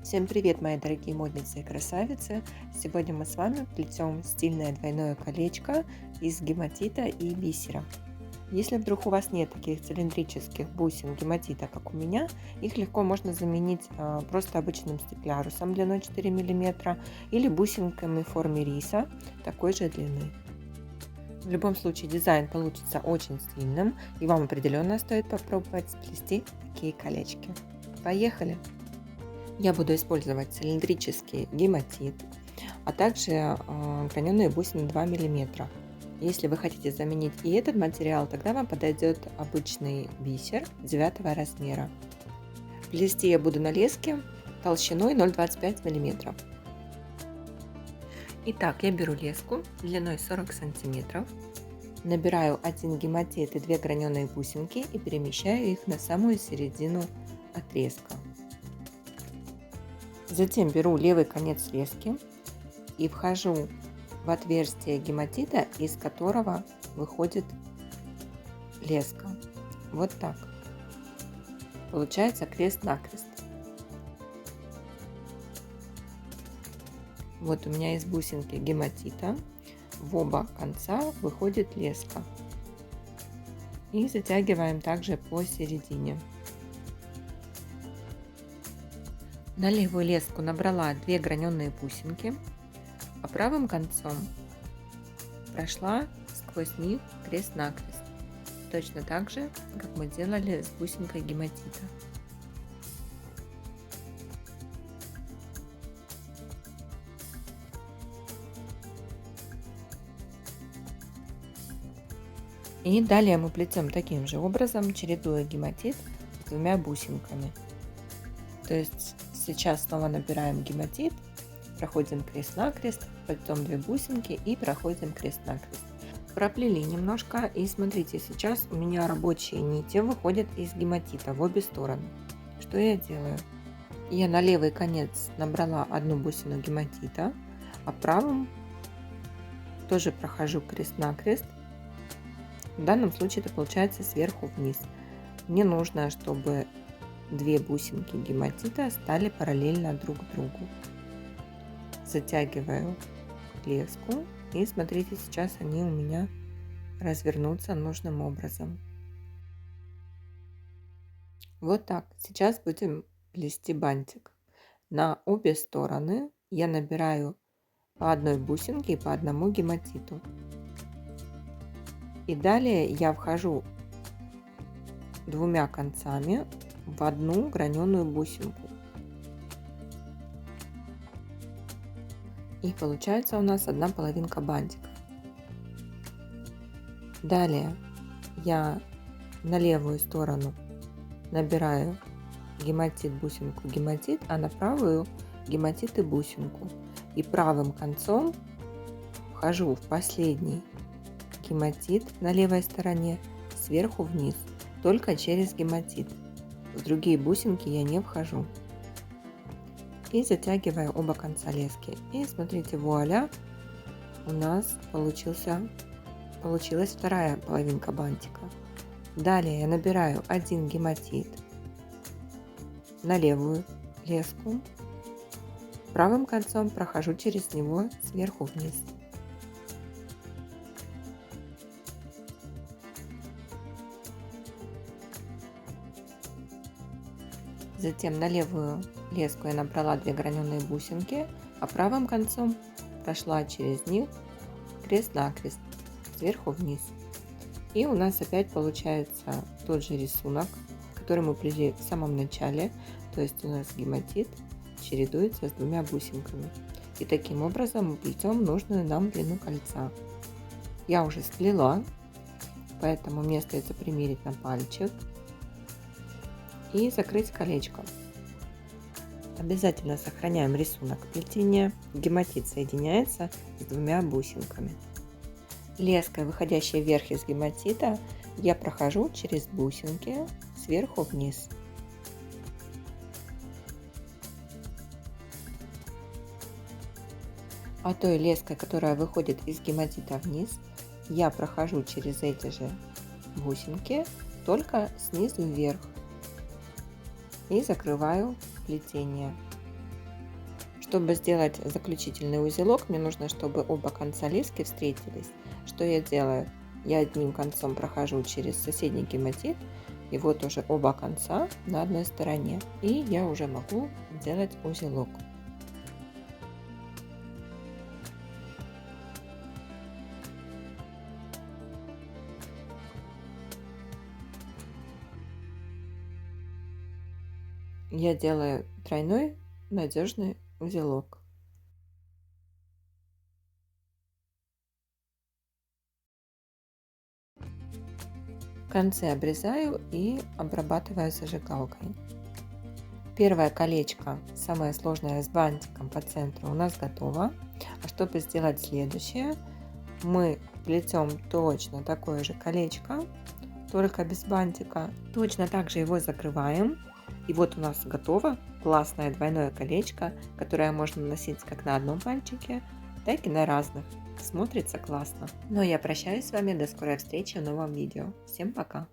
Всем привет, мои дорогие модницы и красавицы! Сегодня мы с вами плетем стильное двойное колечко из гематита и бисера. Если вдруг у вас нет таких цилиндрических бусин гематита, как у меня, их легко можно заменить просто обычным стеклярусом длиной 4 мм или бусинками в форме риса такой же длины. В любом случае дизайн получится очень стильным, и вам определенно стоит попробовать сплести такие колечки. Поехали! Я буду использовать цилиндрический гематит, а также граненые бусины 2 мм. Если вы хотите заменить и этот материал, тогда вам подойдет обычный бисер 9 размера. Плести я буду на леске толщиной 0,25 мм. Итак, я беру леску длиной 40 см, набираю 1 гематит и 2 граненые бусинки и перемещаю их на самую середину отрезка. Затем беру левый конец лески и вхожу в отверстие гематита, из которого выходит леска. Вот так. Получается крест-накрест. Вот у меня из бусинки гематита в оба конца выходит леска. И затягиваем также посередине. На левую леску набрала 2 граненые бусинки, а правым концом прошла сквозь них крест-накрест, точно так же, как мы делали с бусинкой гематита. И далее мы плетем таким же образом, чередуя гематит с 2 бусинками. То есть сейчас снова набираем гематит, проходим крест-накрест, потом 2 бусинки и проходим крест-накрест. Проплели немножко, и смотрите, сейчас у меня рабочие нити выходят из гематита в обе стороны. Что я делаю? Я на левый конец набрала 1 бусину гематита, а правым тоже прохожу крест-накрест. В данном случае это получается сверху вниз. Мне нужно, чтобы 2 бусинки гематита стали параллельно друг другу. Затягиваю леску, и смотрите, сейчас они у меня развернутся нужным образом. Вот так. Сейчас будем плести бантик. На обе стороны я набираю по 1 бусинке и по 1 гематиту. И далее я вхожу 2 концами в 1 граненую бусинку. И получается у нас 1 половинка бантика. Далее я на левую сторону набираю гематит, бусинку, гематит, а на правую гематит и бусинку. И правым концом вхожу в последний гематит на левой стороне сверху вниз, только через гематит. В другие бусинки я не вхожу. И затягиваю оба конца лески. И смотрите, вуаля, у нас получилась вторая половинка бантика. Далее я набираю 1 гематит на левую леску. Правым концом прохожу через него сверху вниз. Затем на левую леску я набрала 2 граненые бусинки, а правым концом прошла через них крест-накрест сверху вниз. И у нас опять получается тот же рисунок, который мы плели в самом начале. То есть у нас гематит чередуется с 2 бусинками. И таким образом мы плетем нужную нам длину кольца. Я уже сплела, поэтому мне остается примерить на пальчик и закрыть колечко. Обязательно сохраняем рисунок плетения. Гематит соединяется с 2 бусинками. Леской, выходящей вверх из гематита, я прохожу через бусинки сверху вниз. А той леской, которая выходит из гематита вниз, я прохожу через эти же бусинки, только снизу вверх. И закрываю плетение. Чтобы сделать заключительный узелок, мне нужно, чтобы оба конца лески встретились. Что я делаю? Я одним концом прохожу через соседний гематит, и вот уже оба конца на одной стороне. И я уже могу делать узелок. Я делаю тройной надежный узелок. Концы обрезаю и обрабатываю зажигалкой. Первое колечко, самое сложное с бантиком по центру, у нас готово. А чтобы сделать следующее, мы плетем точно такое же колечко, только без бантика. Точно так же его закрываем. И вот у нас готово классное двойное колечко, которое можно носить как на одном пальчике, так и на разных. Смотрится классно. Ну а я прощаюсь с вами, до скорой встречи в новом видео. Всем пока!